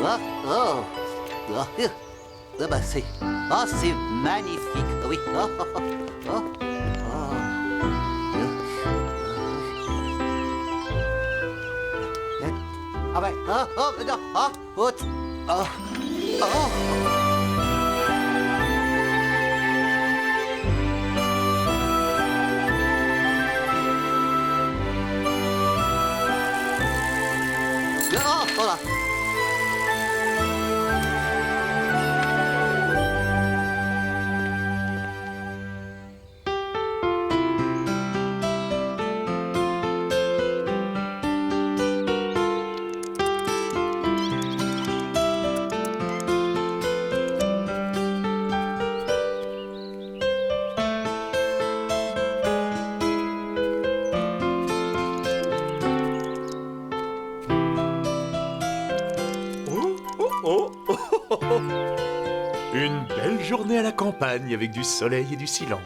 Ah, oh, ah, ah, bah c'est, ah, c'est magnifique, oui. Ah, ah, ah, ah, ah, ouais, ah, oh, non, ah, oh, ah, oh. Ah, voilà. Une belle journée à la campagne avec du soleil et du silence.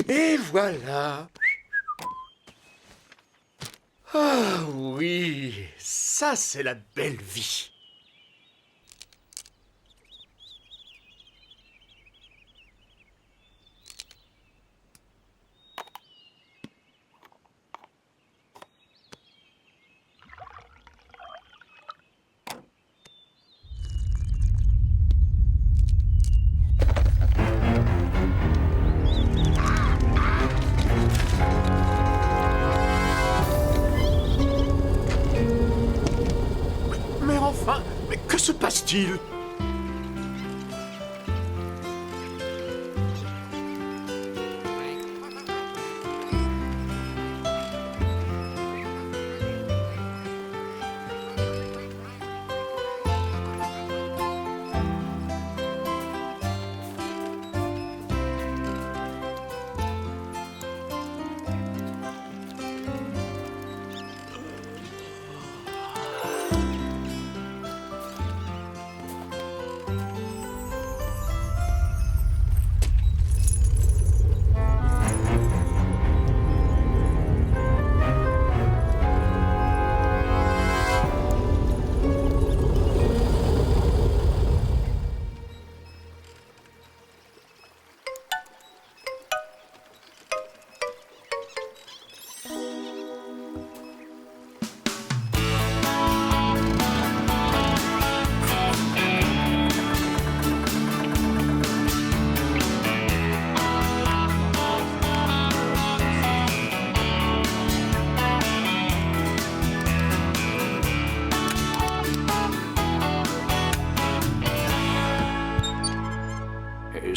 Et voilà. Ah oui, ça c'est la belle vie. Mais enfin, mais que se passe-t-il?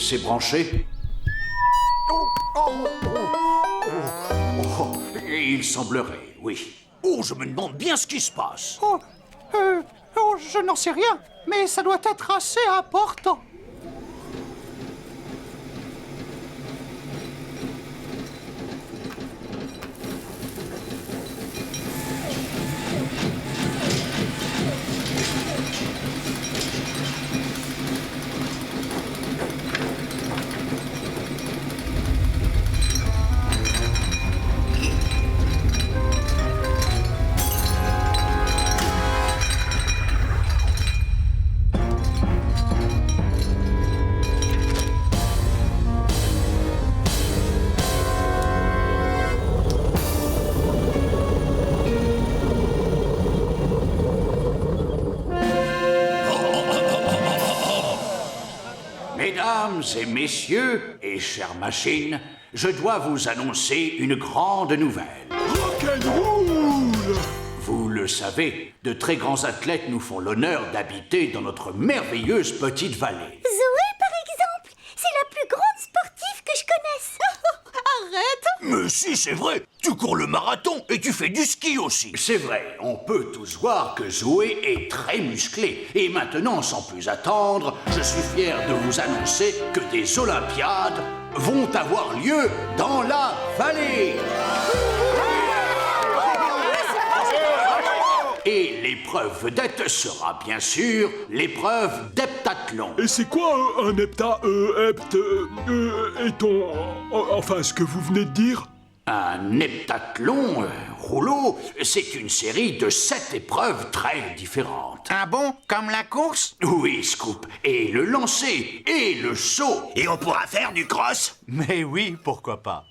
C'est branché. Il semblerait, oui. Oh, je me demande bien ce qui se passe. Oh, je n'en sais rien, mais ça doit être assez important. Mesdames et messieurs, et chères machines, je dois vous annoncer une grande nouvelle. Rock'n'roll! Vous le savez, de très grands athlètes nous font l'honneur d'habiter dans notre merveilleuse petite vallée. Zoé, par exemple, c'est la plus grande sportive que je connaisse. Arrête! Mais si, c'est vrai. Tu cours le marathon et tu fais du ski aussi. C'est vrai, on peut tous voir que Zoé est très musclée. Et maintenant, sans plus attendre, je suis fier de vous annoncer que des Olympiades vont avoir lieu dans la vallée. Et l'épreuve vedette sera bien sûr l'épreuve d'heptathlon. Et c'est quoi un enfin, ce que vous venez de dire? Un heptathlon, Rouleau, c'est une série de 7 épreuves très différentes. Ah bon? Comme la course? Oui, Scoop, et le lancer, et le saut. Et on pourra faire du cross? Mais oui, pourquoi pas?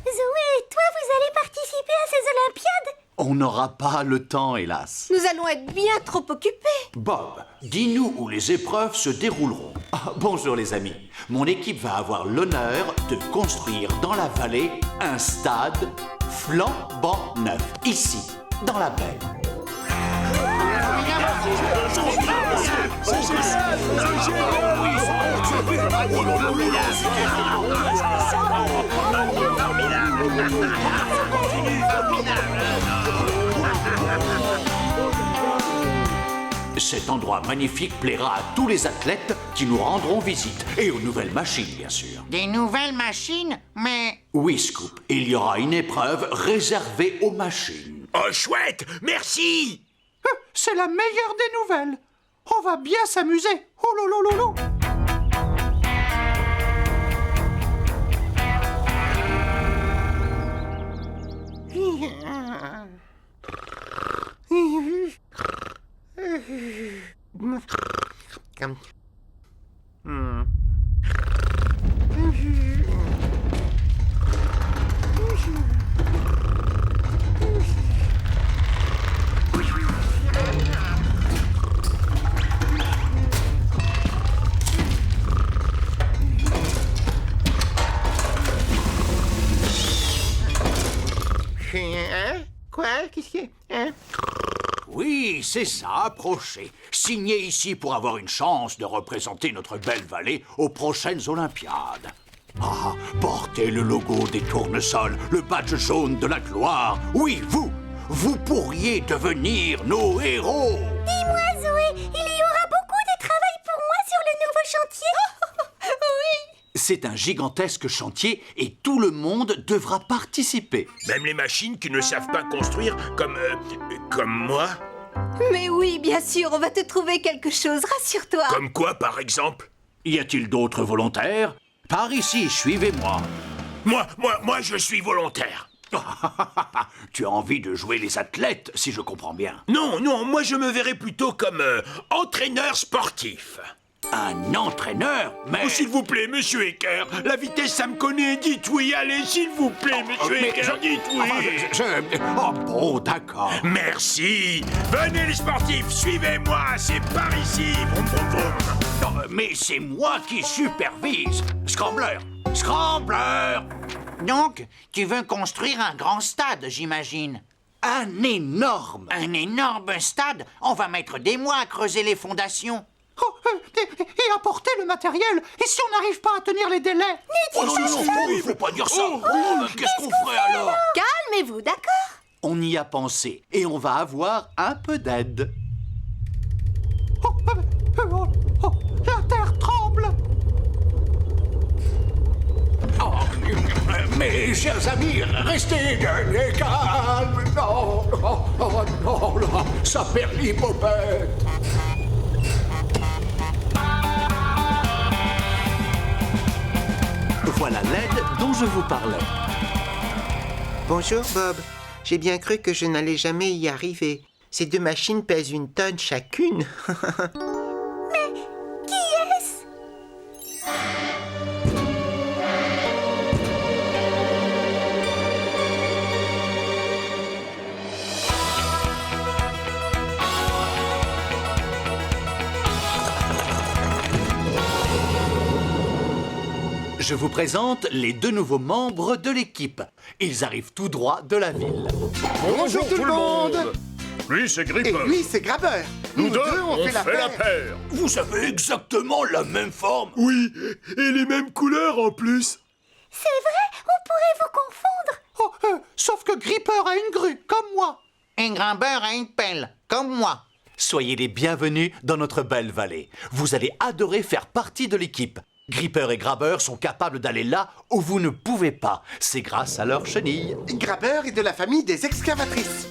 Zoé, toi, vous allez participer à ces Olympiades? On n'aura pas le temps, hélas. Nous allons être bien trop occupés. Bob, dis-nous où les épreuves se dérouleront. Ah, bonjour les amis. Mon équipe va avoir l'honneur de construire dans la vallée un stade flambant neuf, ici, dans la baie. Cet endroit magnifique plaira à tous les athlètes qui nous rendront visite, et aux nouvelles machines, bien sûr. Des nouvelles machines? Mais... Oui, Scoop, il y aura une épreuve réservée aux machines. Oh, chouette! Merci! C'est la meilleure des nouvelles. On va bien s'amuser. Oh lolo. Hein? Quoi? Qu'est-ce qu'il y a? Hein? Oui, c'est ça, approchez. Signez ici pour avoir une chance de représenter notre belle vallée aux prochaines Olympiades. Ah, portez le logo des tournesols, le badge jaune de la gloire. Oui, vous pourriez devenir nos héros. Dis-moi, Zoé, il y aura beaucoup de travail pour moi sur le nouveau chantier. Oui. C'est un gigantesque chantier et tout le monde devra participer. Même les machines qui ne savent pas construire comme moi? Mais oui, bien sûr, on va te trouver quelque chose, rassure-toi. Comme quoi, par exemple? Y a-t-il d'autres volontaires? Par ici, suivez-moi. Moi, je suis volontaire. Tu as envie de jouer les athlètes, si je comprends bien. Non, moi je me verrais plutôt comme entraîneur sportif. Un entraîneur? Mais... Oh, s'il vous plaît, monsieur Ecker, la vitesse ça me connaît, dites oui, allez, s'il vous plaît, monsieur mais Ecker, dites oui. Oh bon, d'accord. Merci. Venez les sportifs, suivez-moi, c'est par ici. Vroom, vroom, vroom. Non, mais c'est moi qui supervise. Scrambler! Donc, tu veux construire un grand stade, j'imagine? Un énorme! Un énorme stade? On va mettre des mois à creuser les fondations. Oh, et apporter le matériel. Et si on n'arrive pas à tenir les délais? Oh non, il faut pas dire ça. Qu'est-ce qu'on ferait alors? Calmez-vous, d'accord? On y a pensé et on va avoir un peu d'aide. La terre tremble. Oh, mes chers amis, restez calmes. Non, ça perd l'hippopète. Voilà l'aide dont je vous parlais. Bonjour Bob. J'ai bien cru que je n'allais jamais y arriver. Ces deux machines pèsent 1 tonne chacune. Qui est-ce? je vous présente les 2 nouveaux membres de l'équipe. Ils arrivent tout droit de la ville. Bonjour tout le monde. Lui, c'est Et Gripper. lui, c'est Grabber. Nous deux, on fait la paire. Vous avez exactement la même forme. Oui, et les mêmes couleurs en plus. C'est vrai, on pourrait vous confondre. Oh, sauf que Gripper a une grue, comme moi. Un grand-père a une pelle, comme moi. Soyez les bienvenus dans notre belle vallée. Vous allez adorer faire partie de l'équipe. Gripper et Grabber sont capables d'aller là où vous ne pouvez pas. C'est grâce à leurs chenilles. Grabber est de la famille des excavatrices.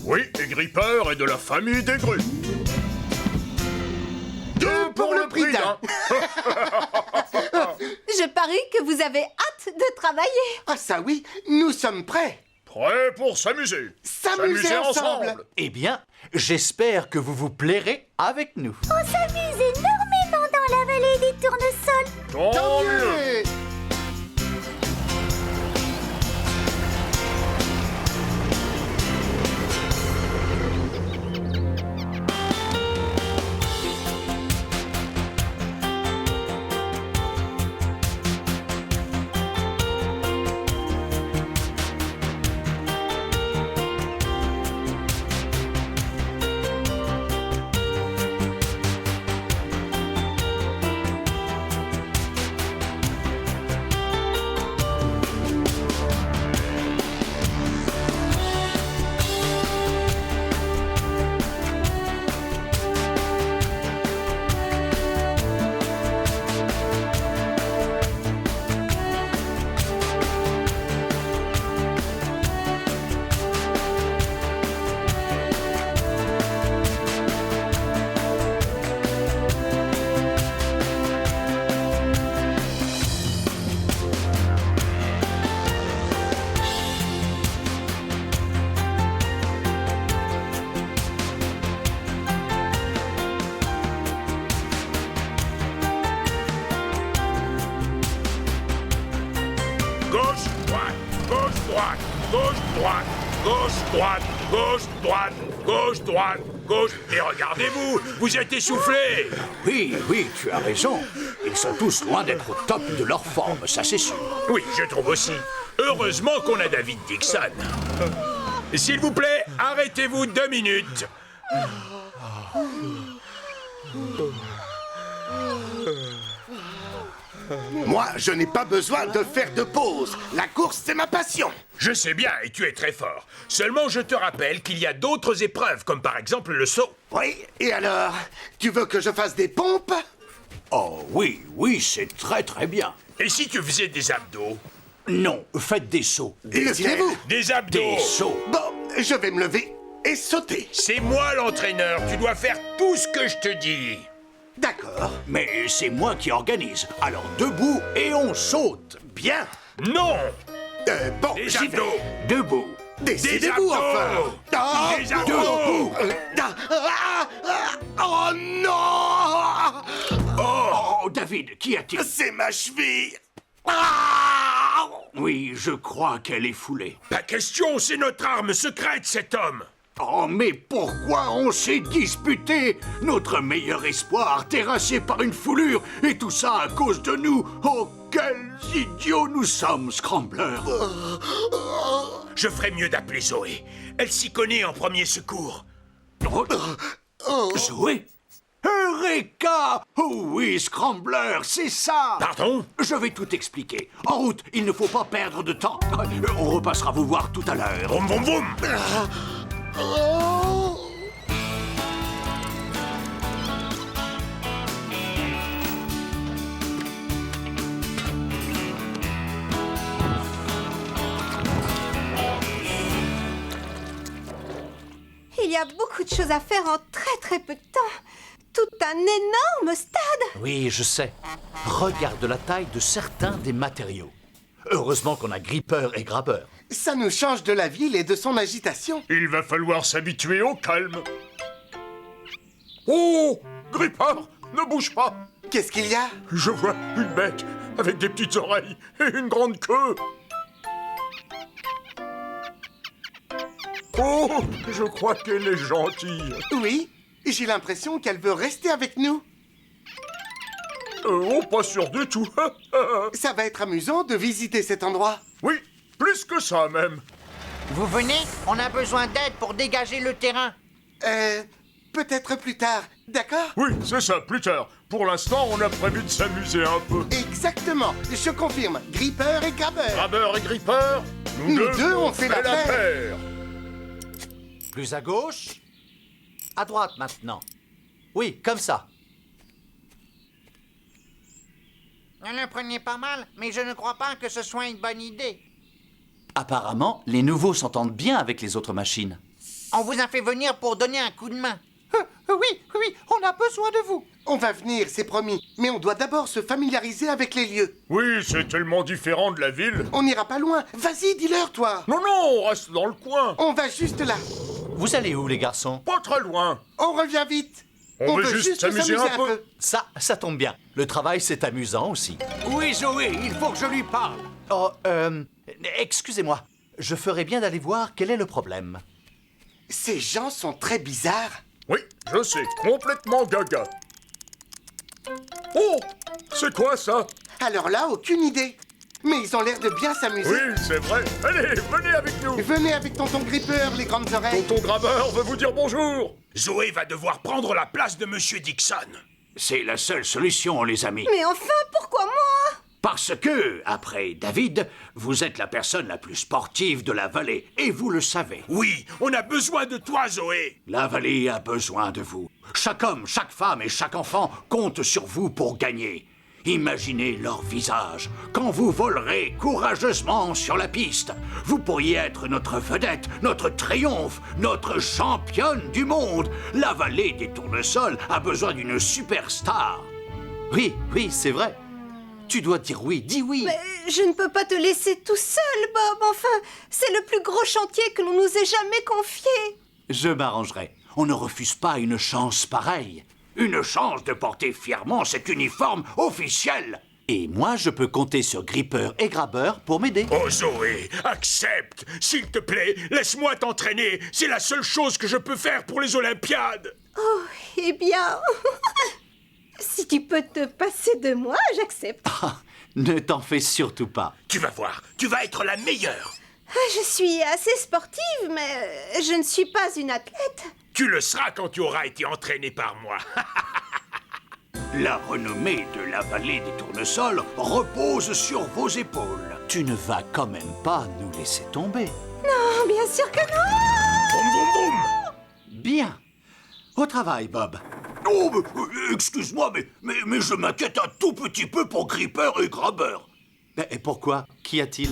Oui, et Gripper est de la famille des grues. 2 pour le prix d'un. Je parie que vous avez hâte de travailler. Ah ça oui, nous sommes prêts. Prêts pour s'amuser. S'amuser ensemble. Eh bien, j'espère que vous vous plairez avec nous. On s'amuse énormément dans la vallée des tournesols. Tant mieux. Gauche, droite, gauche, droite, gauche, droite, gauche, droite, gauche, droite, gauche, droite, gauche. Et regardez-vous, vous êtes essoufflés. Oui, oui, tu as raison. Ils sont tous loin d'être au top de leur forme, ça c'est sûr. Oui, je trouve aussi. Heureusement qu'on a David Dixon. S'il vous plaît, arrêtez-vous 2 minutes. Moi, je n'ai pas besoin de faire de pause. La course, c'est ma passion. Je sais bien, et tu es très fort. Seulement, je te rappelle qu'il y a d'autres épreuves, comme par exemple le saut. Oui, et alors? Tu veux que je fasse des pompes? Oh oui, oui, c'est très très bien. Et si tu faisais des abdos? Non, faites des sauts. Levez-vous. Des abdos. Des sauts. Bon, je vais me lever et sauter. C'est moi l'entraîneur, tu dois faire tout ce que je te dis. D'accord. Mais c'est moi qui organise. Alors debout et on saute. Bien. Non. Bon, Des j'y vais. abdos. Debout. Décidez-vous abdos. enfin. Ah, Des abdos. Oh non! Oh, David, qu'y a-t-il? C'est ma cheville. Ah! Oui, je crois qu'elle est foulée. Pas question, c'est notre arme secrète, cet homme. Oh, mais pourquoi on s'est disputé? Notre meilleur espoir terrassé par une foulure, et tout ça à cause de nous. Oh, quels idiots nous sommes, Scrambler. Je ferais mieux d'appeler Zoé. Elle s'y connaît en premier secours. Zoé? Eureka! Oh oui, Scrambler, c'est ça! Pardon? Je vais tout expliquer. En route, il ne faut pas perdre de temps. On repassera vous voir tout à l'heure. Vroom, vroom, vroom. Il y a beaucoup de choses à faire en très très peu de temps. Tout un énorme stade. Oui, je sais. Regarde la taille de certains des matériaux. Heureusement qu'on a Gripper et Grabber. Ça nous change de la ville et de son agitation. Il va falloir s'habituer au calme. Oh! Gripper, ne bouge pas! Qu'est-ce qu'il y a? Je vois une bête avec des petites oreilles et une grande queue. Oh! Je crois qu'elle est gentille. Oui, j'ai l'impression qu'elle veut rester avec nous. Oh, pas sûr du tout. Ça va être amusant de visiter cet endroit. Oui, plus que ça même. Vous venez? On a besoin d'aide pour dégager le terrain. Peut-être plus tard, d'accord? Oui, c'est ça, plus tard. Pour l'instant, on a prévu de s'amuser un peu. Exactement, je confirme. Gripper et Grabber. Grabber et Gripper, Nous deux, on fait la paire. Plus à gauche. À droite maintenant. Oui, comme ça. Ne le prenez pas mal, mais je ne crois pas que ce soit une bonne idée. Apparemment, les nouveaux s'entendent bien avec les autres machines. On vous a fait venir pour donner un coup de main. Oui, on a besoin de vous. On va venir, c'est promis. Mais on doit d'abord se familiariser avec les lieux. Oui, c'est tellement différent de la ville. On n'ira pas loin. Vas-y, dis-leur, toi. Non, non, on reste dans le coin. On va juste là. Vous allez où, les garçons? Pas très loin. On revient vite. On veut juste s'amuser un peu. Ça tombe bien. Le travail, c'est amusant aussi. Oui, Zoé, il faut que je lui parle. Oh, excusez-moi. Je ferais bien d'aller voir quel est le problème. Ces gens sont très bizarres. Oui, je sais, complètement gaga. Oh, c'est quoi ça? Alors là, aucune idée. Mais ils ont l'air de bien s'amuser. Oui, c'est vrai. Allez, venez avec nous. Venez avec tonton Gripper, les grandes oreilles. Tonton Grabber veut vous dire bonjour. Zoé va devoir prendre la place de Monsieur Dixon. C'est la seule solution, les amis. Mais enfin, pourquoi moi? Parce que, après David, vous êtes la personne la plus sportive de la vallée, et vous le savez. Oui, on a besoin de toi, Zoé. La vallée a besoin de vous. Chaque homme, chaque femme et chaque enfant compte sur vous pour gagner. Imaginez leur visage quand vous volerez courageusement sur la piste. Vous pourriez être notre vedette, notre triomphe, notre championne du monde. La vallée des tournesols a besoin d'une superstar. Oui, c'est vrai. Tu dois dire oui, dis oui. Mais je ne peux pas te laisser tout seul, Bob. Enfin, c'est le plus gros chantier que l'on nous ait jamais confié. Je m'arrangerai. On ne refuse pas une chance pareille. Une chance de porter fièrement cet uniforme officiel. Et moi, je peux compter sur Gripper et Grabber pour m'aider. Oh, Zoé, accepte. S'il te plaît, laisse-moi t'entraîner. C'est la seule chose que je peux faire pour les Olympiades. Oh, eh bien... si tu peux te passer de moi, j'accepte. Ah, ne t'en fais surtout pas. Tu vas voir, tu vas être la meilleure. Je suis assez sportive, mais je ne suis pas une athlète. Tu le seras quand tu auras été entraîné par moi. La renommée de la vallée des tournesols repose sur vos épaules. Tu ne vas quand même pas nous laisser tomber. Non, bien sûr que non. Boum, boum, boum. Bien. Au travail, Bob. Oh, excuse-moi, mais je m'inquiète un tout petit peu pour Gripper et Grabber. Et pourquoi? Qu'y a-t-il?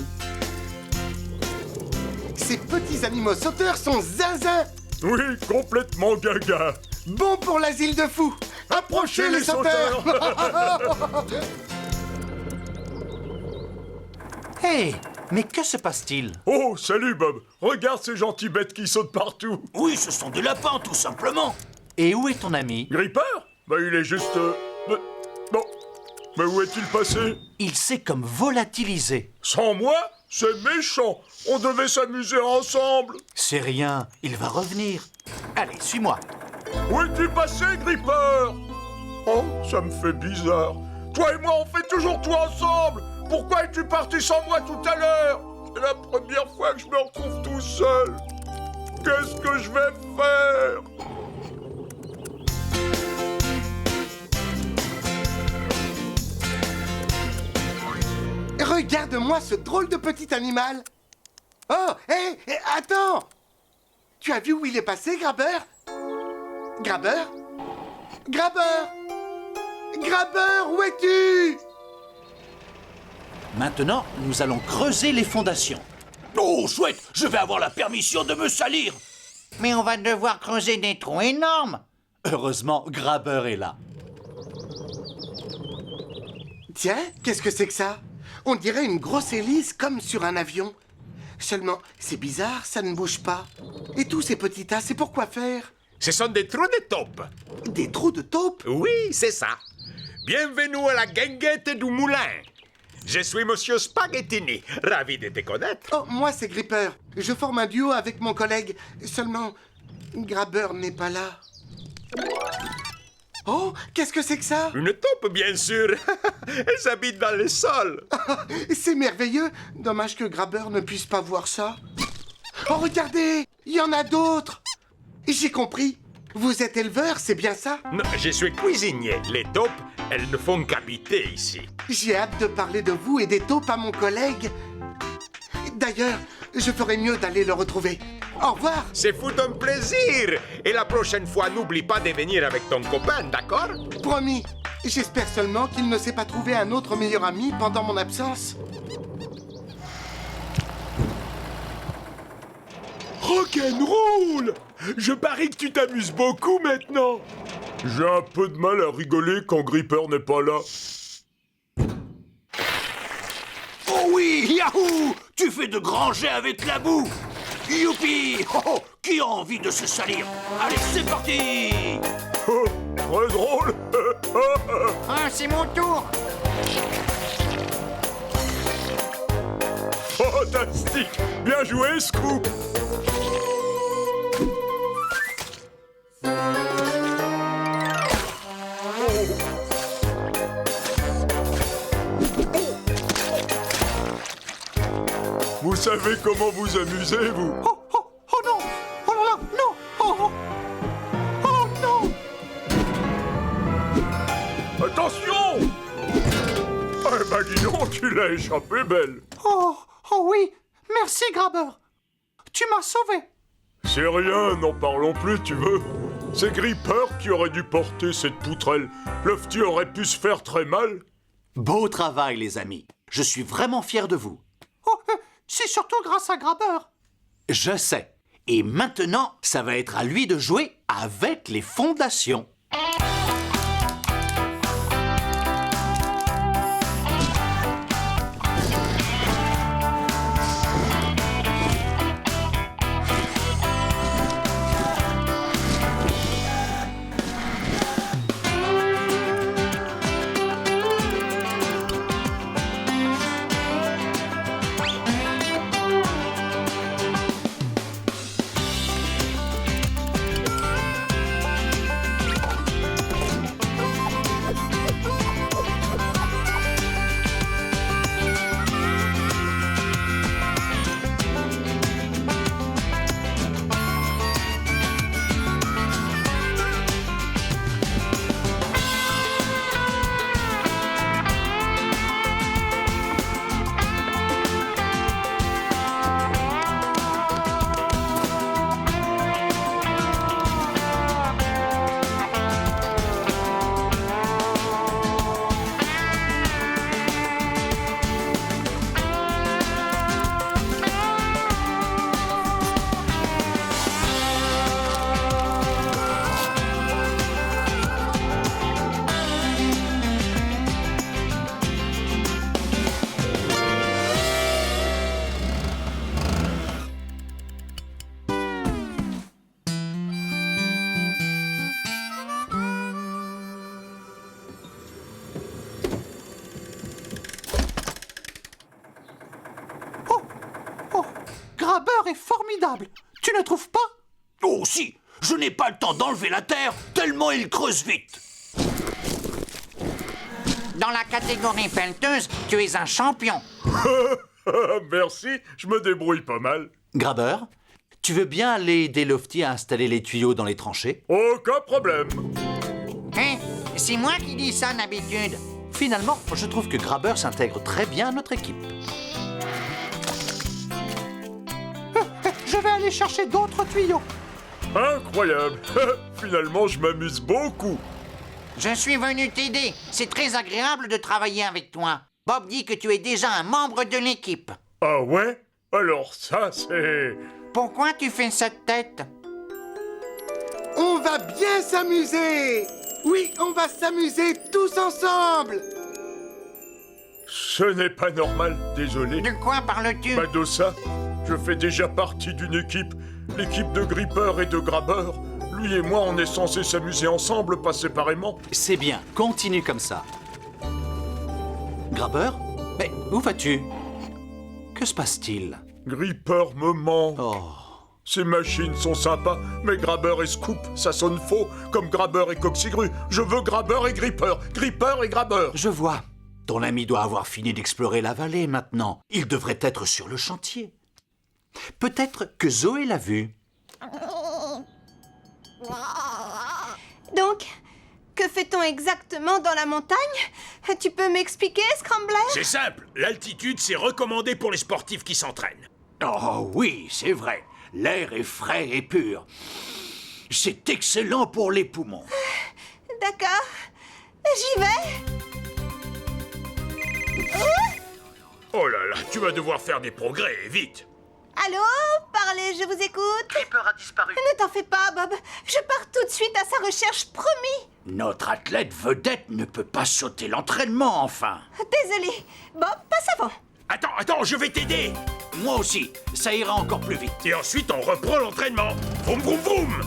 Ces petits animaux sauteurs sont zinzin. Oui, complètement gaga. Bon pour l'asile de fous. Approchez les sauteurs. Hé, mais que se passe-t-il? Oh, salut Bob. Regarde ces gentilles bêtes qui sautent partout. Oui, ce sont des lapins, tout simplement. Et où est ton ami? Gripper? Bah, il est juste... Bon. Mais où est-il passé? Il s'est comme volatilisé. Sans moi? C'est méchant. On devait s'amuser ensemble. C'est rien, il va revenir. Allez, suis-moi. Où es-tu passé, Gripper? Oh, ça me fait bizarre. Toi et moi, on fait toujours tout ensemble. Pourquoi es-tu parti sans moi tout à l'heure? C'est la première fois que je me retrouve tout seul. Qu'est-ce que je vais faire? Regarde-moi ce drôle de petit animal. Oh, hé, attends. Tu as vu où il est passé, Grabber? Grabber? Grabber? Grabber, où es-tu? Maintenant, nous allons creuser les fondations. Oh, chouette, je vais avoir la permission de me salir. Mais on va devoir creuser des trous énormes. Heureusement, Grabber est là. Tiens, qu'est-ce que c'est que ça? On dirait une grosse hélice comme sur un avion. Seulement, c'est bizarre, ça ne bouge pas. Et tous ces petits tas, c'est pour quoi faire? Ce sont des trous de taupe. Des trous de taupe? Oui, c'est ça. Bienvenue à la guinguette du moulin. Je suis Monsieur Spaghettini, ravi de te connaître. Oh, moi c'est Gripper. Je forme un duo avec mon collègue. Seulement, Grabber n'est pas là. Oh, qu'est-ce que c'est que ça? Une taupe, bien sûr. Elles habitent dans les sols. C'est merveilleux. Dommage que Grabber ne puisse pas voir ça. Oh, regardez, il y en a d'autres. J'ai compris. Vous êtes éleveur, c'est bien ça? Non, je suis cuisinier. Les taupes, elles ne font qu'habiter ici. J'ai hâte de parler de vous et des taupes à mon collègue. D'ailleurs, je ferais mieux d'aller le retrouver. Au revoir. C'est fou un plaisir. Et la prochaine fois, n'oublie pas de venir avec ton copain, d'accord? Promis. J'espère seulement qu'il ne s'est pas trouvé un autre meilleur ami pendant mon absence. Rock'n'roll! Je parie que tu t'amuses beaucoup maintenant. J'ai un peu de mal à rigoler quand Gripper n'est pas là. Oh oui, Yahoo! Tu fais de grands jets avec la boue! Youpi! Oh, oh, qui a envie de se salir? Allez, c'est parti! Oh, très drôle. Ah, c'est mon tour. Fantastique. Bien joué, Scoop. Vous savez comment vous amuser, vous? Oh, oh, oh non! Oh là là, non! Oh, oh, oh non! Attention! Eh ben dis donc, tu l'as échappé, belle. Oh, oh oui! Merci, Grabber! Tu m'as sauvé! C'est rien, n'en parlons plus, tu veux. C'est Gripper qui aurait dû porter cette poutrelle. Lofty aurait pu se faire très mal. Beau travail, les amis. Je suis vraiment fier de vous. Oh, c'est surtout grâce à Grabber! Je sais. Et maintenant, ça va être à lui de jouer avec les fondations. Grabber est formidable! Tu ne trouves pas? Oh si! Je n'ai pas le temps d'enlever la terre, tellement il creuse vite! Dans la catégorie pelleteuse, tu es un champion. Merci, je me débrouille pas mal. Grabber, tu veux bien aller aider Lofty à installer les tuyaux dans les tranchées? Aucun problème. Hein? C'est moi qui dis ça d'habitude. Finalement, je trouve que Grabber s'intègre très bien à notre équipe. Je vais aller chercher d'autres tuyaux. Incroyable. Finalement, je m'amuse beaucoup. Je suis venu t'aider. C'est très agréable de travailler avec toi. Bob dit que tu es déjà un membre de l'équipe. Ah ouais? Alors ça, c'est... Pourquoi tu fais cette tête? On va bien s'amuser! Oui, on va s'amuser tous ensemble! Ce n'est pas normal, désolé. De quoi parles-tu? Bah de ça, je fais déjà partie d'une équipe. L'équipe de Gripper et de Grabber. Lui et moi, on est censés s'amuser ensemble, pas séparément. C'est bien, continue comme ça. Grabber? Mais où vas-tu? Que se passe-t-il? Gripper me ment. Oh, Ces machines sont sympas, mais Grabber et Scoop, ça sonne faux, comme Grabber et Coxigru. Je veux Grabber et Gripper, Gripper et Grabber. Je vois. Ton ami doit avoir fini d'explorer la vallée maintenant. Il devrait être sur le chantier. Peut-être que Zoé l'a vu. Donc, que fait-on exactement dans la montagne? Tu peux m'expliquer, Scrambler? C'est simple, l'altitude c'est recommandé pour les sportifs qui s'entraînent. Oh oui, c'est vrai. L'air est frais et pur. C'est excellent pour les poumons. D'accord. J'y vais. Oh là là, tu vas devoir faire des progrès, vite. Allô? Parlez, je vous écoute. Gripper a disparu. Ne t'en fais pas, Bob. Je pars tout de suite à sa recherche, promis. Notre athlète vedette ne peut pas sauter l'entraînement, enfin. Désolé. Bob, passe avant. Attends, je vais t'aider. Moi aussi, ça ira encore plus vite. Et ensuite on reprend l'entraînement. Vroom vroom vroom.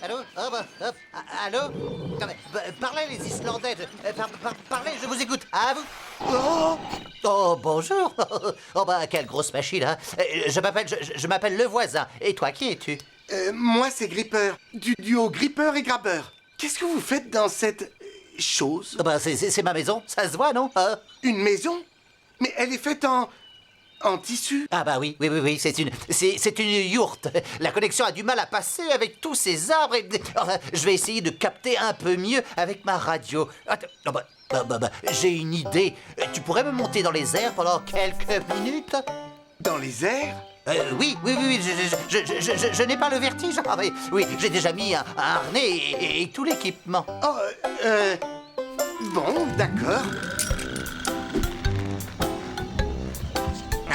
Allô? Allô? Parlez les Islandais, parlez, je vous écoute. À vous. Oh, bonjour. Oh bah, quelle grosse machine, hein. Je m'appelle le voisin. Et toi, qui es-tu? Moi, c'est Gripper, du duo Gripper et Grabber. Qu'est-ce que vous faites dans cette chose? Bah, c'est ma maison, ça se voit, non? Une maison? Mais elle est faite en tissu? Ah bah oui, c'est une yourte. La connexion a du mal à passer avec tous ces arbres et... Enfin, je vais essayer de capter un peu mieux avec ma radio. Attends, j'ai une idée. Tu pourrais me monter dans les airs pendant quelques minutes? Dans les airs? Oui, je n'ai pas le vertige. Ah, mais, oui, j'ai déjà mis un harnais et tout l'équipement. Oh, bon, d'accord.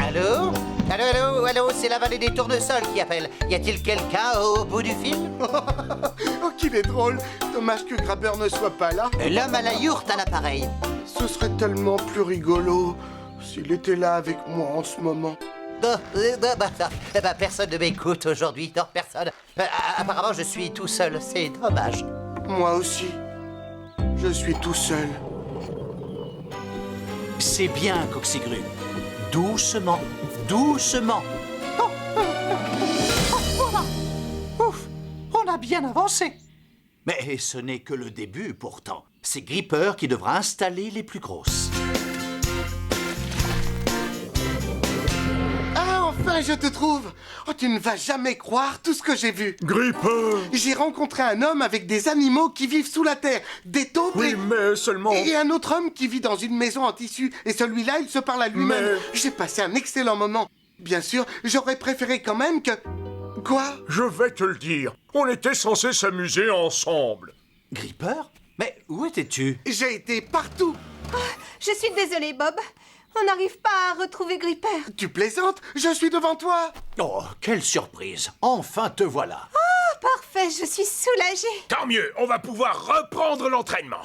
Allô, c'est la vallée des tournesols qui appelle. Y a-t-il quelqu'un au bout du fil? Oh, qu'il est drôle. Dommage que Grabber ne soit pas là. L'homme à la yourte à l'appareil. Ce serait tellement plus rigolo s'il était là avec moi en ce moment. Personne ne m'écoute aujourd'hui, non, personne. Apparemment, je suis tout seul, c'est dommage. Moi aussi. Je suis tout seul. C'est bien, Coxigru. Doucement, doucement. Voilà. Ouf, on a bien avancé. Mais ce n'est que le début, pourtant. C'est Gripper qui devra installer les plus grosses. Ah, enfin, je te trouve. Oh, tu ne vas jamais croire tout ce que j'ai vu. Gripper. J'ai rencontré un homme avec des animaux qui vivent sous la terre, des taupes Oui, mais seulement... et un autre homme qui vit dans une maison en tissu. Et celui-là, il se parle à lui-même. Mais- J'ai passé un excellent moment. Bien sûr, j'aurais préféré quand même que... Quoi? Je vais te le dire, on était censés s'amuser ensemble. Gripper? Mais où étais-tu? J'ai été partout. Je suis désolée, Bob. On n'arrive pas à retrouver Gripper. Tu plaisantes? Je suis devant toi. Oh, quelle surprise! Enfin te voilà! Parfait, je suis soulagée. Tant mieux, on va pouvoir reprendre l'entraînement.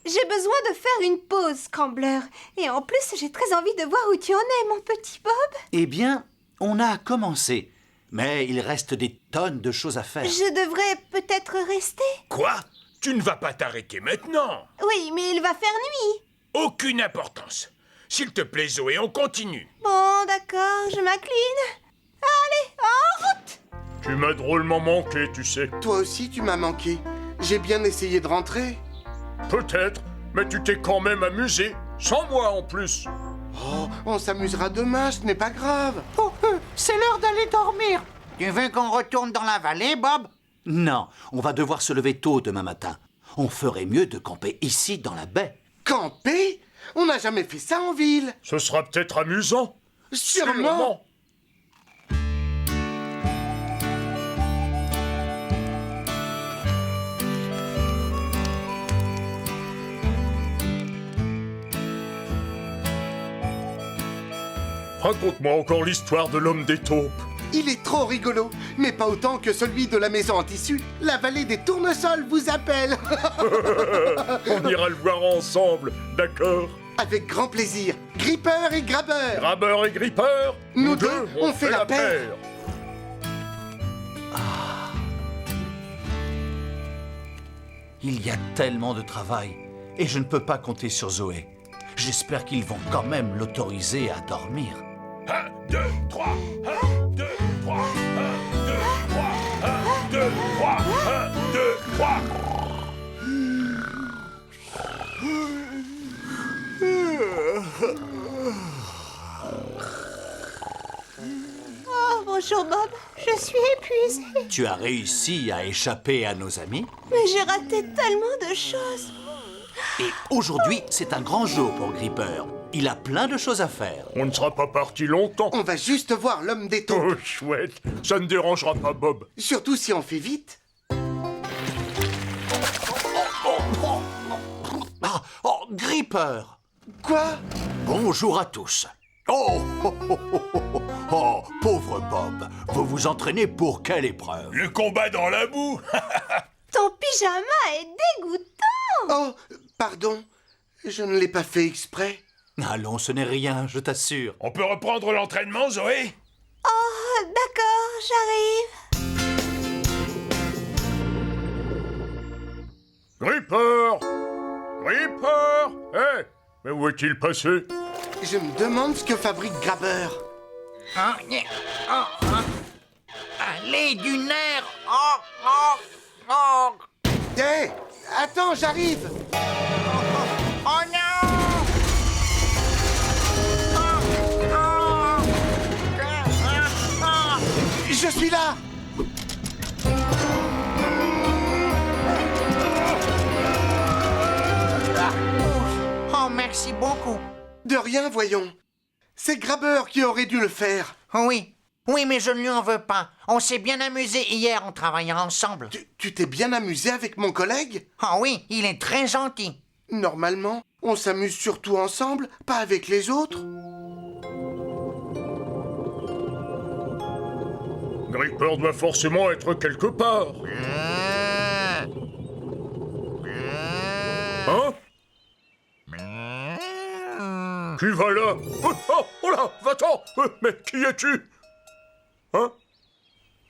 J'ai besoin de faire une pause, Scrambler. Et en plus, j'ai très envie de voir où tu en es, mon petit Bob. Eh bien, on a commencé. Mais il reste des tonnes de choses à faire. Je devrais peut-être rester. Quoi? Tu ne vas pas t'arrêter maintenant. Oui, mais il va faire nuit. Aucune importance. S'il te plaît, Zoé, on continue. Bon, d'accord, je m'incline. Allez, en route! Tu m'as drôlement manqué, tu sais. Toi aussi, tu m'as manqué. J'ai bien essayé de rentrer. Peut-être, mais tu t'es quand même amusé. Sans moi en plus. Oh, on s'amusera demain, ce n'est pas grave. Oh, c'est l'heure d'aller dormir. Tu veux qu'on retourne dans la vallée, Bob? Non, on va devoir se lever tôt demain matin. On ferait mieux de camper ici dans la baie. Camper? On n'a jamais fait ça en ville. Ce sera peut-être amusant. Sûrement. Raconte-moi encore l'histoire de l'homme des taupes. Il est trop rigolo, mais pas autant que celui de la maison en tissu. La vallée des tournesols vous appelle. On ira le voir ensemble, d'accord? Avec grand plaisir. Gripper et Grabber. Grabber et Gripper, Nous deux, on fait la paire. Il y a tellement de travail et je ne peux pas compter sur Zoé. J'espère qu'ils vont quand même l'autoriser à dormir. 1, 2, 3, 1, 2, 3, 1, 2, 3, 1, 2, 3, 1, 2, 3. Oh, bonjour Bob. Je suis épuisée. Tu as réussi à échapper à nos amis Mais j'ai raté tellement de choses. et aujourd'hui, c'est un grand jour pour Gripper. Il a plein de choses à faire. On ne sera pas parti longtemps. On va juste voir l'homme des taupes. Oh, chouette. Ça ne dérangera pas Bob. Surtout si on fait vite. Gripper! Quoi? Bonjour à tous. Oh, pauvre Bob. Vous vous entraînez pour quelle épreuve? Le combat dans la boue. Ton pyjama est dégoûtant. Oh, pardon. Je ne l'ai pas fait exprès. Allons, ce n'est rien, je t'assure. On peut reprendre l'entraînement, Zoé? Oh, d'accord, j'arrive. Gripper! Gripper! Hé! Mais où est-il passé? Je me demande ce que fabrique Grabber. Allez, du nerf. Hé, attends, j'arrive. Oh non! Je suis là. Oh, merci beaucoup. De rien, voyons. C'est Grabber qui aurait dû le faire. Oui, mais je ne lui en veux pas. On s'est bien amusé hier en travaillant ensemble. Tu t'es bien amusé avec mon collègue? Oh oui, il est très gentil. Normalement, on s'amuse surtout ensemble, pas avec les autres. Gripper doit forcément être quelque part. Hein? Qui va là? Oh là, va-t'en! Mais qui es-tu? Hein?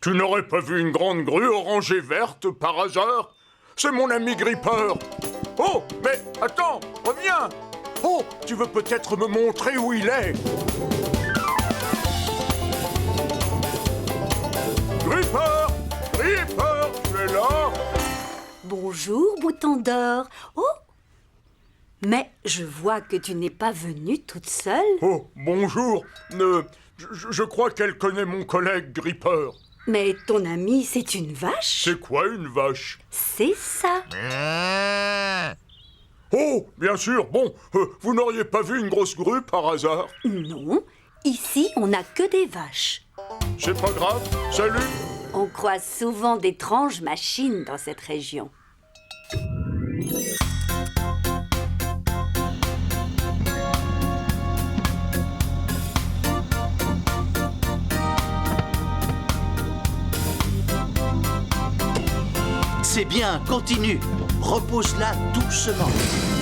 Tu n'aurais pas vu une grande grue orangée verte par hasard? C'est mon ami Gripper. Oh, mais attends, reviens! Oh, tu veux peut-être me montrer où il est? Gripper! Gripper, tu es là? Bonjour, bouton d'or. Oh! Mais je vois que tu n'es pas venue toute seule. Oh, bonjour. Je crois qu'elle connaît mon collègue Gripper. Mais ton ami, c'est une vache? C'est quoi une vache? C'est ça. Oh, bien sûr. Bon, vous n'auriez pas vu une grosse grue par hasard? Non, ici, on n'a que des vaches. C'est pas grave. Salut. On croise souvent d'étranges machines dans cette région. C'est bien, continue. Repose-la doucement.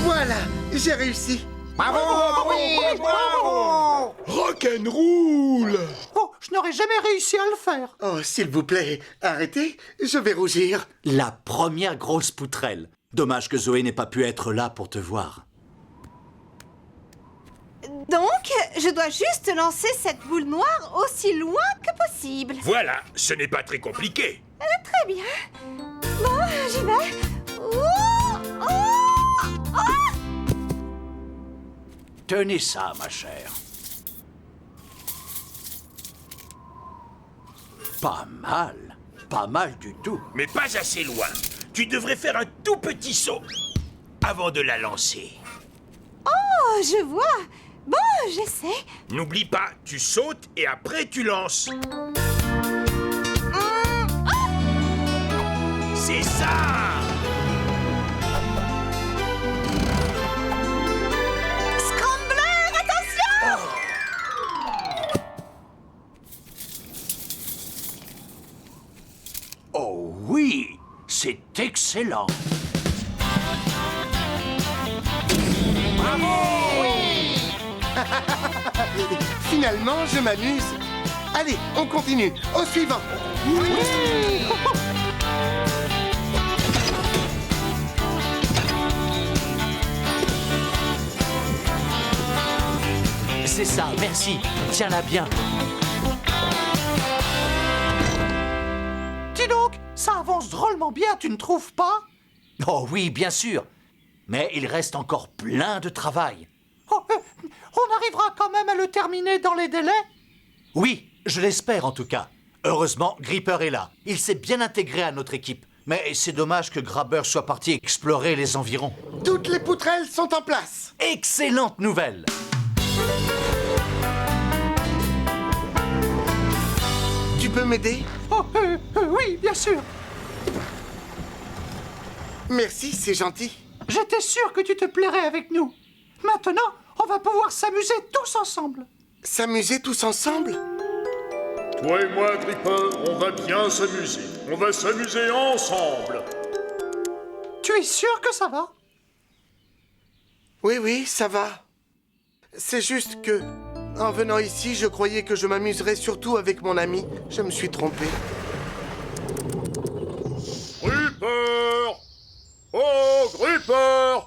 Voilà, j'ai réussi. Bravo! Oui, bravo! Rock'n'roll! Oh, je n'aurais jamais réussi à le faire. Oh, s'il vous plaît, arrêtez, je vais rougir. La première grosse poutrelle. Dommage que Zoé n'ait pas pu être là pour te voir. Donc, je dois juste lancer cette boule noire aussi loin que possible. Voilà, ce n'est pas très compliqué. Très bien. Bon, j'y vais. Oh, oh, oh. Tenez ça, ma chère. Pas mal du tout. Mais pas assez loin. Tu devrais faire un tout petit saut avant de la lancer. Oh, je vois. Bon, j'essaie. N'oublie pas, tu sautes et après tu lances. C'est ça! Scrambler, attention! Oh oui, c'est excellent. Finalement, je m'amuse. Allez, on continue. Au suivant. C'est ça, merci. Tiens-la bien. Dis donc, ça avance drôlement bien, tu ne trouves pas? Oh oui, bien sûr. Mais il reste encore plein de travail. Oh, on arrivera quand même à le terminer dans les délais? Oui, je l'espère en tout cas. Heureusement, Gripper est là. Il s'est bien intégré à notre équipe. Mais c'est dommage que Grabber soit parti explorer les environs. Toutes les poutrelles sont en place. Excellente nouvelle! Tu peux m'aider? Oh, oui, bien sûr. Merci, c'est gentil. J'étais sûr que tu te plairais avec nous. Maintenant, on va pouvoir s'amuser tous ensemble. S'amuser tous ensemble? Toi et moi, Gripper, on va bien s'amuser. On va s'amuser ensemble. Tu es sûr que ça va? Oui, oui, ça va. C'est juste que, en venant ici, je croyais que je m'amuserais surtout avec mon ami. Je me suis trompé. Gripper! Oh, Gripper!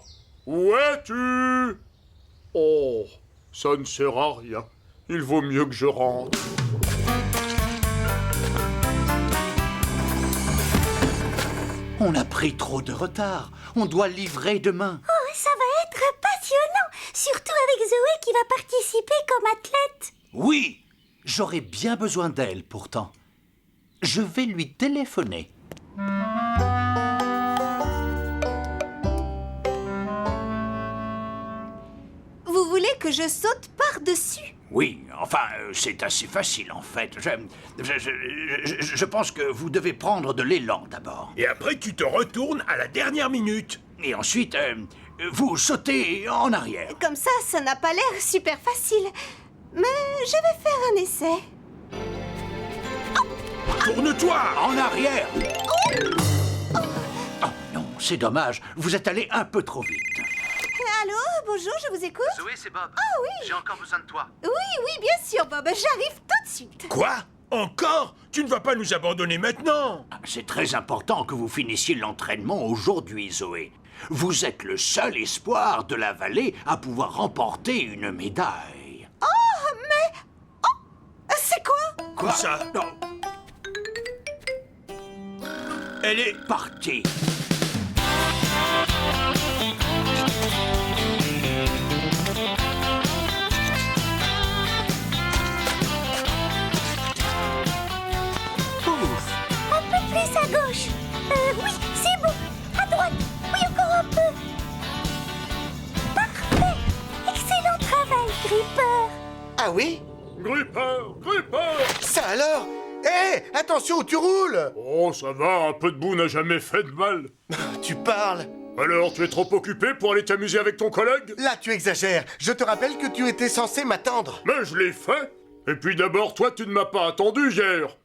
Où es-tu? Oh, ça ne sert à rien. Il vaut mieux que je rentre. On a pris trop de retard. On doit livrer demain. Oh, ça va être passionnant, surtout avec Zoé qui va participer comme athlète. Oui, j'aurais bien besoin d'elle pourtant. Je vais lui téléphoner. Vous voulez que je saute par-dessus? Oui, enfin, c'est assez facile en fait. Je pense que vous devez prendre de l'élan d'abord. Et après, tu te retournes à la dernière minute. Et ensuite, vous sautez en arrière. Comme ça n'a pas l'air super facile. Mais je vais faire un essai. Tourne-toi! En arrière. Oh non, c'est dommage. Vous êtes allé un peu trop vite. Allô, bonjour, je vous écoute. Zoé, c'est Bob. Ah oui. J'ai encore besoin de toi. Oui, bien sûr, Bob, j'arrive tout de suite. Quoi? Encore? Tu ne vas pas nous abandonner maintenant? C'est très important que vous finissiez l'entraînement aujourd'hui, Zoé. Vous êtes le seul espoir de la vallée à pouvoir remporter une médaille. Oh, mais... Oh, c'est quoi? Quoi? Ça? Non, Elle est... partez. Un peu plus à gauche. Oui, c'est bon. À droite. Oui, encore un peu. Parfait. Excellent travail, Gripper. Ah oui? Gripper! Ça alors? Hé, attention où tu roules! Oh, ça va, un peu de boue n'a jamais fait de mal. Tu parles? Alors, tu es trop occupé pour aller t'amuser avec ton collègue? Là, tu exagères. Je te rappelle que tu étais censé m'attendre. Mais je l'ai fait. Et puis d'abord, toi, tu ne m'as pas attendu hier.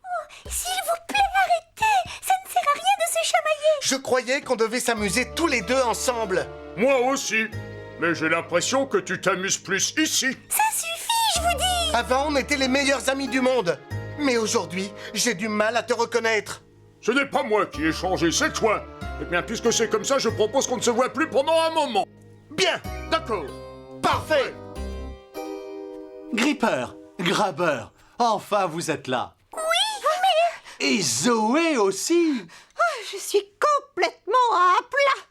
S'il vous plaît, arrêtez. Ça ne sert à rien de se chamailler. Je croyais qu'on devait s'amuser tous les deux ensemble. Moi aussi. Mais j'ai l'impression que tu t'amuses plus ici. Ça suffit, je vous dis. Avant, on était les meilleurs amis du monde. Mais aujourd'hui, j'ai du mal à te reconnaître. Ce n'est pas moi qui ai changé, c'est toi. Eh bien, puisque c'est comme ça, je propose qu'on ne se voit plus pendant un moment. Bien, D'accord. parfait. Gripper, Grabber, enfin vous êtes là. Oui, mais... Et Zoé aussi. Je suis complètement à plat.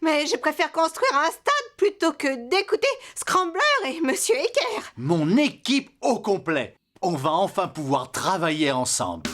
Mais je préfère construire un stade plutôt que d'écouter Scrambler et Monsieur Ecker. Mon équipe au complet. On va enfin pouvoir travailler ensemble.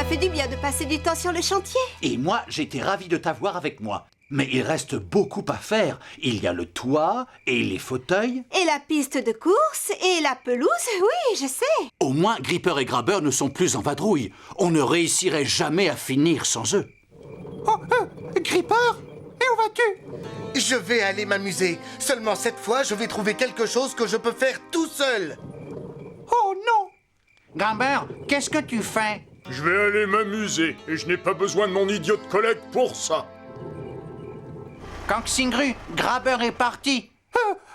fait du bien de passer du temps sur le chantier. Et moi, j'étais ravi de t'avoir avec moi. Mais il reste beaucoup à faire. Il y a le toit et les fauteuils. Et la piste de course et la pelouse, oui, je sais. Au moins, Gripper et Grabber ne sont plus en vadrouille. On ne réussirait jamais à finir sans eux. Oh, Gripper, et où vas-tu? Je vais aller m'amuser. Seulement cette fois, je vais trouver quelque chose que je peux faire tout seul. Oh non! Grabber, qu'est-ce que tu fais? Je vais aller m'amuser et je n'ai pas besoin de mon idiot de collègue pour ça. Kangsingru, Grabber est parti.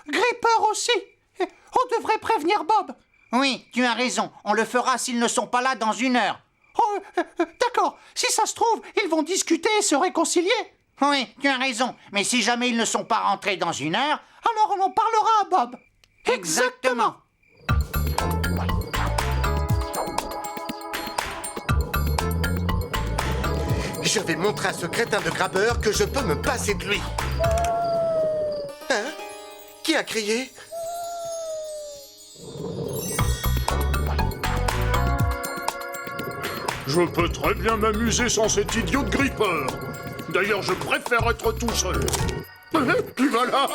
Gripper aussi. On devrait prévenir Bob. Oui, tu as raison. On le fera s'ils ne sont pas là dans 1 heure. Oh, d'accord. Si ça se trouve, ils vont discuter et se réconcilier. Oui, tu as raison. Mais si jamais ils ne sont pas rentrés dans 1 heure, alors on en parlera à Bob. Exactement. Je vais montrer à ce crétin de Grabber que je peux me passer de lui. Hein? Qui a crié? Je peux très bien m'amuser sans cet idiot de Gripper. D'ailleurs, je préfère être tout seul. Qui va là?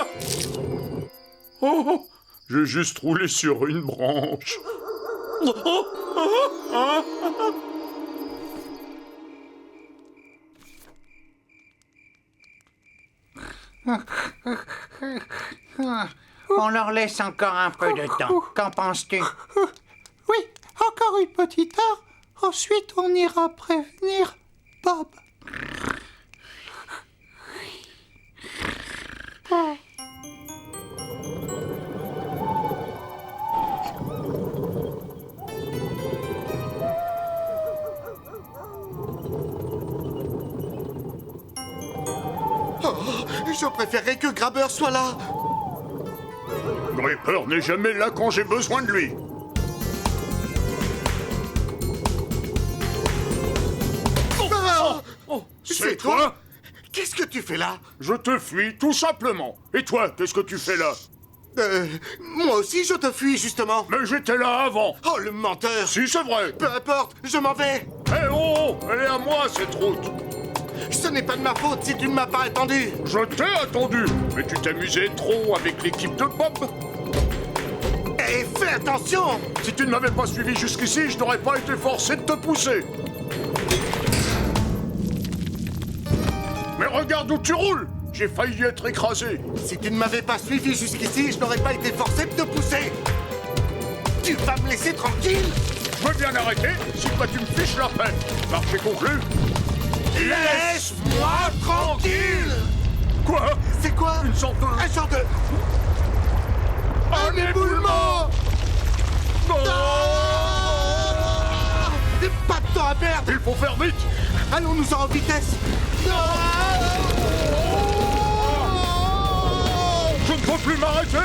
Oh, j'ai juste roulé sur une branche. On leur laisse encore un peu de temps. Qu'en penses-tu? Oui, encore une petite heure. Ensuite, on ira prévenir Bob. Oh, je préférerais que Grabber soit là. Gripper n'est jamais là quand j'ai besoin de lui. C'est toi? Qu'est-ce que tu fais là? Je te fuis, tout simplement. Et toi, qu'est-ce que tu fais là? Moi aussi je te fuis, justement. Mais j'étais là avant. Oh, le menteur. Si, c'est vrai. Peu importe, je m'en vais. Eh oh, elle est à moi, cette route. Ce n'est pas de ma faute si tu ne m'as pas attendu. Je t'ai attendu, mais tu t'amusais trop avec l'équipe de Bob. Et fais attention. Si tu ne m'avais pas suivi jusqu'ici, je n'aurais pas été forcé de te pousser. Mais regarde où tu roules. J'ai failli être écrasé. Si tu ne m'avais pas suivi jusqu'ici, je n'aurais pas été forcé de te pousser. Tu vas me laisser tranquille? Je veux bien arrêter si toi tu me fiches la paix. Marché conclu. Laisse-moi tranquille. Quoi? C'est quoi? Une sorte de... Un genre de... Un éboulement. Pas de temps à perdre. Il faut faire vite. Allons-nous en vitesse. Je ne peux plus m'arrêter.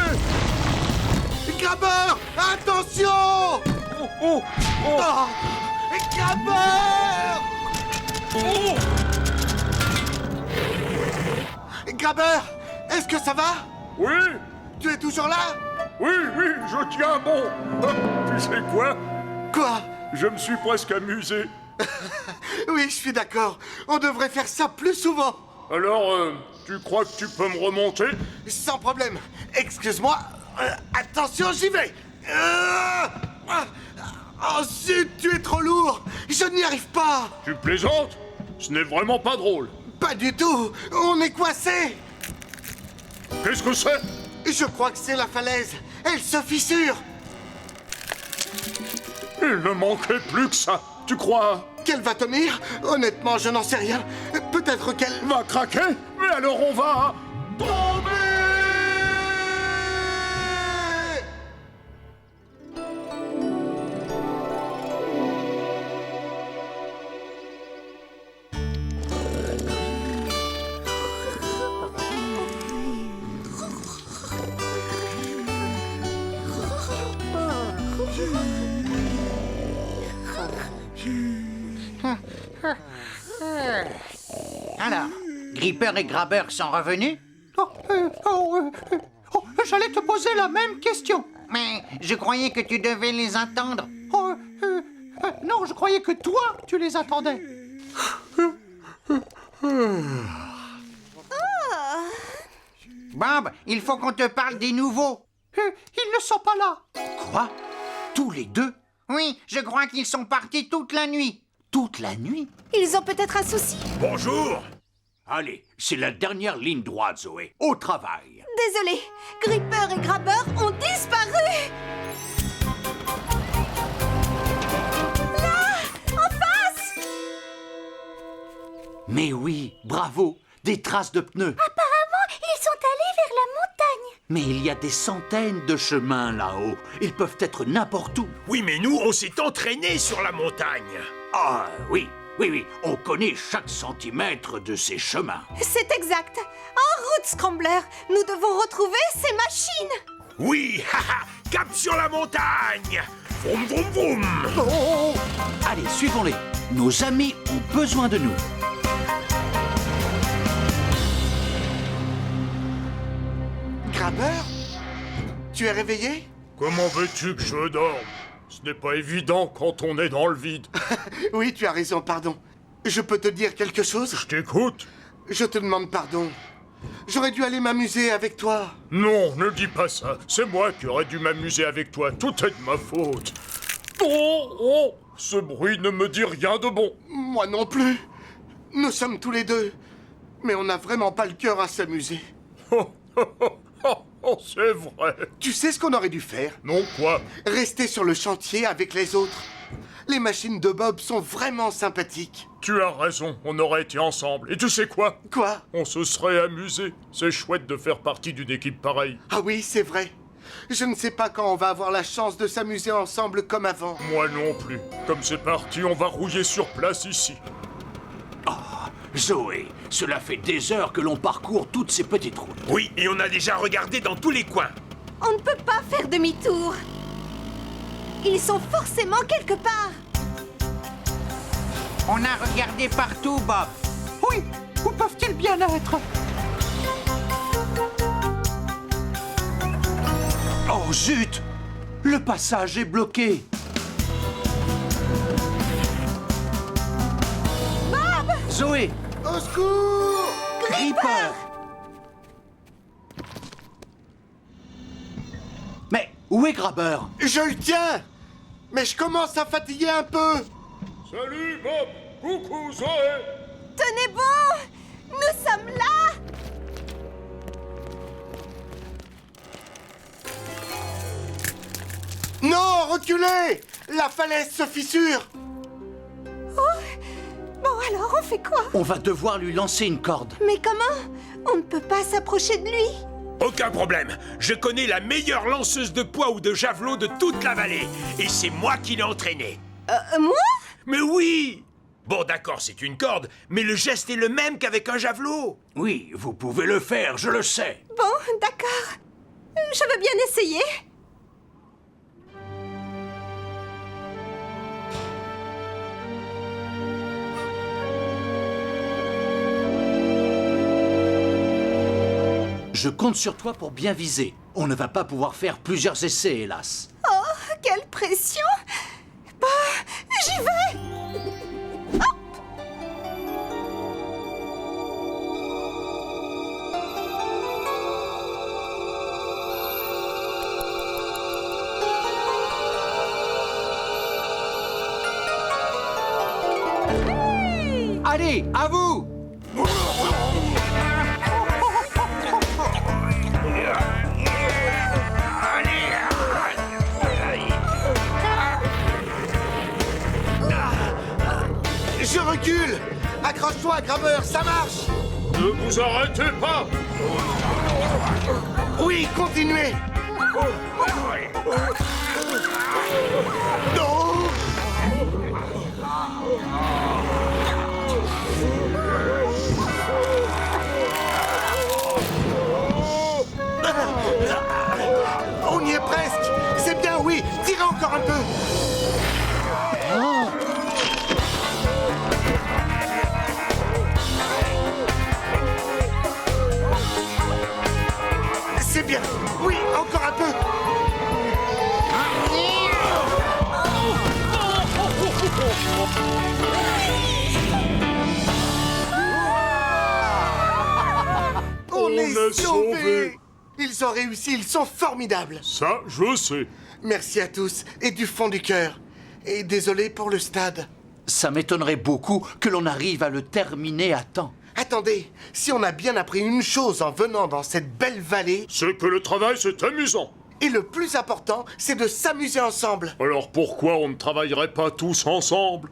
Grabber, attention. Grabber. Grabber, est-ce que ça va? Oui. Tu es toujours là? Oui, je tiens bon. Tu sais quoi? Quoi? Je me suis presque amusé. Oui, je suis d'accord. On devrait faire ça plus souvent. Alors, tu crois que tu peux me remonter? Sans problème. Excuse-moi. Attention, j'y vais. Oh, zut, tu es trop lourd. Je n'y arrive pas. Tu plaisantes? Ce n'est vraiment pas drôle. Pas du tout. On est coincé. Qu'est-ce que c'est? Je crois que c'est la falaise. Elle se fissure. Il ne manquait plus que ça. Tu crois? Qu'elle va tenir? Honnêtement, je n'en sais rien. Peut-être qu'elle... Va craquer? Mais alors on va... tomber! Alors, Gripper et Grabber sont revenus? J'allais te poser la même question. Mais je croyais que tu devais les attendre. Non, je croyais que toi, tu les attendais. Bob, il faut qu'on te parle des nouveaux. Ils ne sont pas là. Quoi? Tous les deux? Oui, je crois qu'ils sont partis toute la nuit. Toute la nuit? Ils ont peut-être un souci. Bonjour. Allez, c'est la dernière ligne droite, Zoé. Au travail. Désolé, Gripper et Grabber ont disparu. Là, en face. Mais oui, bravo, des traces de pneus. Apparemment, ils sont allés vers la montagne. Mais il y a des centaines de chemins là-haut. Ils peuvent être n'importe où. Oui, mais nous, on s'est entraînés sur la montagne. Ah, oui, on connaît chaque centimètre de ces chemins. C'est exact. En route, Scrambler. Nous devons retrouver ces machines. Oui, haha, cap sur la montagne. Vroom, vroom, vroom. Allez, suivons-les. Nos amis ont besoin de nous. Grabber? Tu es réveillé? Comment veux-tu que je dorme? Ce n'est pas évident quand on est dans le vide. Oui, tu as raison, pardon. Je peux te dire quelque chose? Je t'écoute. Je te demande pardon. J'aurais dû aller m'amuser avec toi. Non, ne dis pas ça. C'est moi qui aurais dû m'amuser avec toi. Tout est de ma faute. Oh, ce bruit ne me dit rien de bon. Moi non plus. Nous sommes tous les deux. Mais on n'a vraiment pas le cœur à s'amuser. Oh, c'est vrai. Tu sais ce qu'on aurait dû faire? Non, quoi? Rester sur le chantier avec les autres. Les machines de Bob sont vraiment sympathiques. Tu as raison, on aurait été ensemble. Et tu sais quoi? Quoi? On se serait amusé. C'est chouette de faire partie d'une équipe pareille. Ah oui, c'est vrai. Je ne sais pas quand on va avoir la chance de s'amuser ensemble comme avant. Moi non plus. Comme c'est parti, on va rouiller sur place ici. Zoé, cela fait des heures que l'on parcourt toutes ces petites routes. Oui, et on a déjà regardé dans tous les coins. On ne peut pas faire demi-tour. Ils sont forcément quelque part. On a regardé partout, Bob. Oui, où peuvent-ils bien être? Oh zut! Le passage est bloqué. Bob! Zoé! Au secours! Gripper! Mais où est Grabber? Je le tiens! Mais je commence à fatiguer un peu. Salut, Bob! Coucou, Zoé! Tenez bon! Nous sommes là! Non, reculez! La falaise se fissure! Bon alors, on fait quoi? On va devoir lui lancer une corde. Mais comment? On ne peut pas s'approcher de lui. Aucun problème. Je connais la meilleure lanceuse de poids ou de javelot de toute la vallée. Et c'est moi qui l'ai entraînée. Moi? Mais oui! Bon, d'accord, c'est une corde, mais le geste est le même qu'avec un javelot. Oui, vous pouvez le faire, je le sais. Bon, d'accord. Je veux bien essayer. Je compte sur toi pour bien viser. On ne va pas pouvoir faire plusieurs essais, hélas. Oh, quelle pression! Bah, j'y vais! Allez, à vous! Je recule! Accroche-toi, Grabber, ça marche! Ne vous arrêtez pas! Oui, continuez! Non! On y est presque! C'est bien, oui! Tirez encore un peu! C'est bien! Oui, encore un peu! On est est sauvés! sauvés. Ils ont réussi, ils sont formidables. Ça, je sais. Merci à tous, et du fond du cœur. Et désolé pour le stade. Ça m'étonnerait beaucoup que l'on arrive à le terminer à temps. Attendez, si on a bien appris une chose en venant dans cette belle vallée, C'est que le travail, c'est amusant. et le plus important, c'est de s'amuser ensemble. Alors pourquoi on ne travaillerait pas tous ensemble?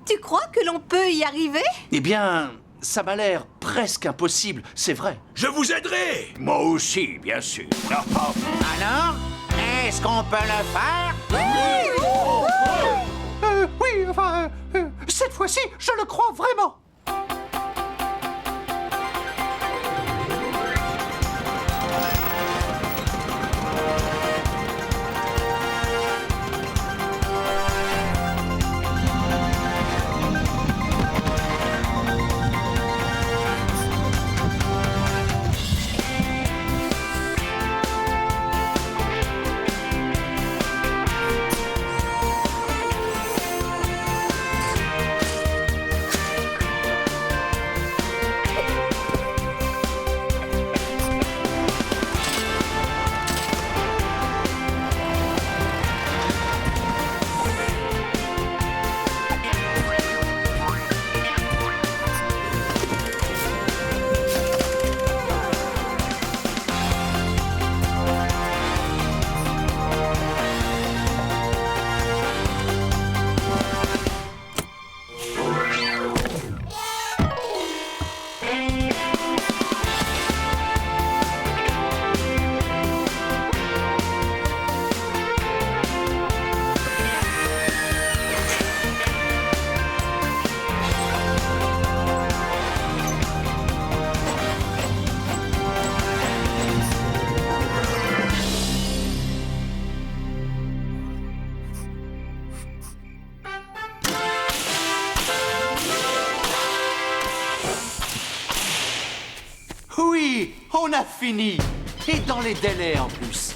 Tu crois que l'on peut y arriver? Eh bien, ça m'a l'air presque impossible, c'est vrai. Je vous aiderai. Moi aussi, bien sûr. Alors, est-ce qu'on peut le faire? Oui, enfin, cette fois-ci, je le crois vraiment. Oui, on a fini. Et dans les délais en plus.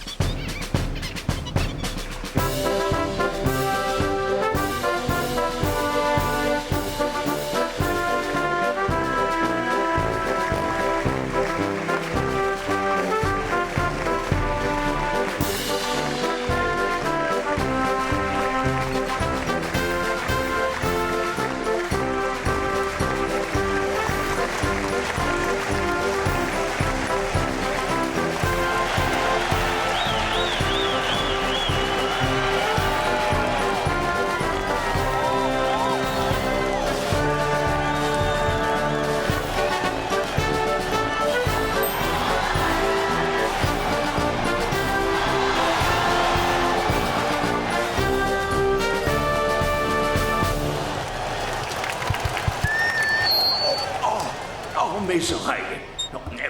Oh, mes oreilles.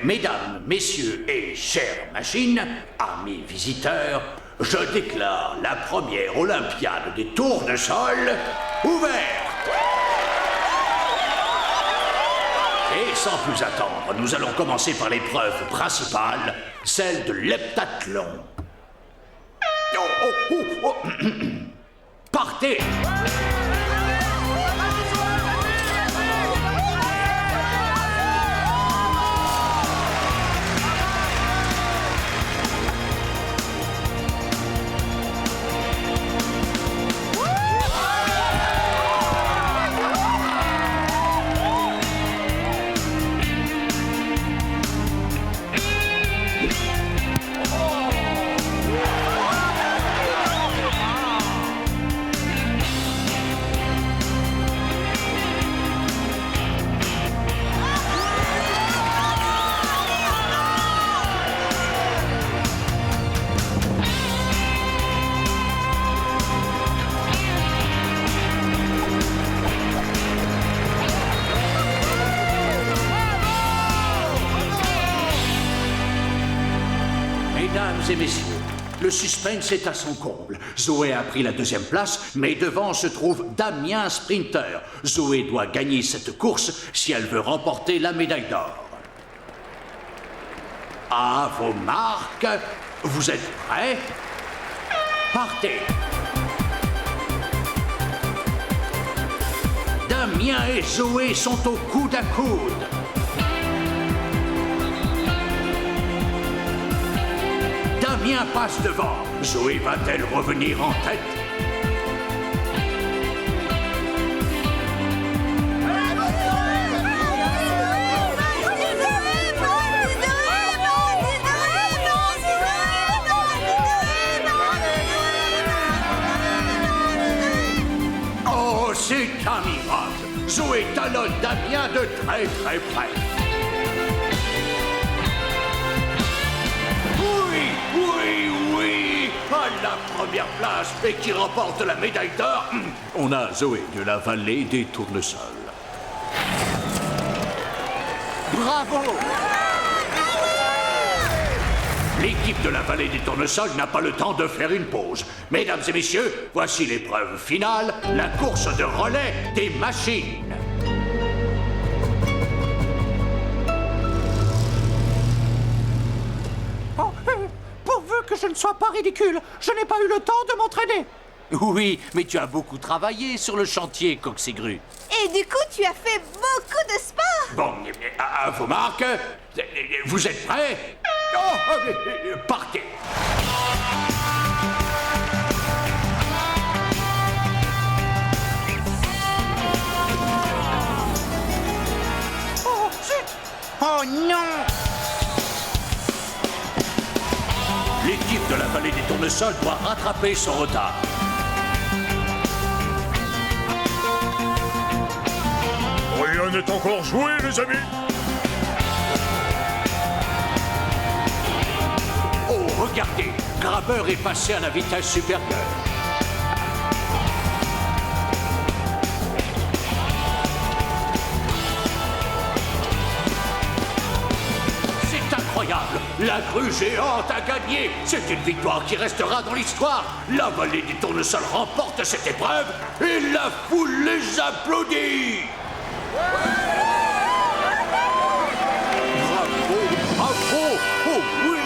Mesdames, messieurs et chères machines, amis visiteurs, je déclare la première Olympiade des tournesols ouverte. Et sans plus attendre, nous allons commencer par l'épreuve principale, celle de l'heptathlon. Partez! Mesdames et messieurs, le suspense est à son comble. Zoé a pris la deuxième place, mais devant se trouve Damien Sprinter. Zoé doit gagner cette course si elle veut remporter la médaille d'or. À vos marques, vous êtes prêts? Partez! Damien et Zoé sont au coude à coude. Damien passe devant. Zoé va-t-elle revenir en tête? Oh, c'est un miracle! Zoé talonne Damien de très très près. Oui! À la première place et qui remporte la médaille d'or, on a Zoé de la vallée des tournesols. Bravo! L'équipe de la vallée des tournesols n'a pas le temps de faire une pause. Mesdames et messieurs, voici l'épreuve finale, la course de relais des machines. Pourvu que je ne sois pas ridicule, je n'ai pas eu le temps de m'entraîner. Oui, mais tu as beaucoup travaillé sur le chantier, Coxigru. Et du coup, tu as fait beaucoup de sport. Bon, à vos marques, vous êtes prêts? Partez! Oh, zut! Oh non! L'équipe de la vallée des tournesols doit rattraper son retard. Rien n'est encore joué, les amis. Oh, regardez, Grabber est passé à la vitesse supérieure. C'est incroyable, la grue géante a gagné. C'est une victoire qui restera dans l'histoire. La vallée des tournesols remporte cette épreuve et la foule les applaudit. Bravo! Oh oui!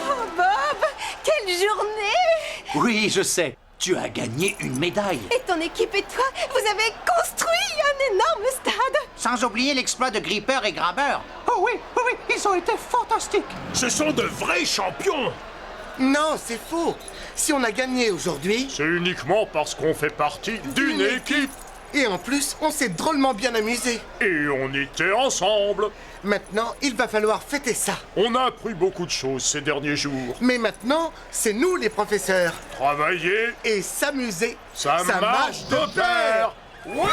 Oh, Bob, quelle journée! Oui, je sais. Tu as gagné une médaille. Et ton équipe et toi, vous avez construit un énorme stade. Sans oublier l'exploit de Gripper et Grabber. Oh oui, ils ont été fantastiques. Ce sont de vrais champions. Non, c'est faux. Si on a gagné aujourd'hui... C'est uniquement parce qu'on fait partie d'une équipe. Et en plus, on s'est drôlement bien amusé. Et on était ensemble. Maintenant, il va falloir fêter ça. On a appris beaucoup de choses ces derniers jours. Mais maintenant, c'est nous les professeurs. Travailler Et s'amuser, ça marche de pair. Ouais!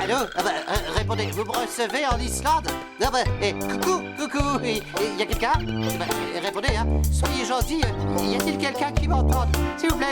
Allô? Répondez, vous me recevez en Islande? Coucou, il y a quelqu'un? Répondez, hein. Soyez gentil, y a-t-il quelqu'un qui m'entende? S'il vous plaît,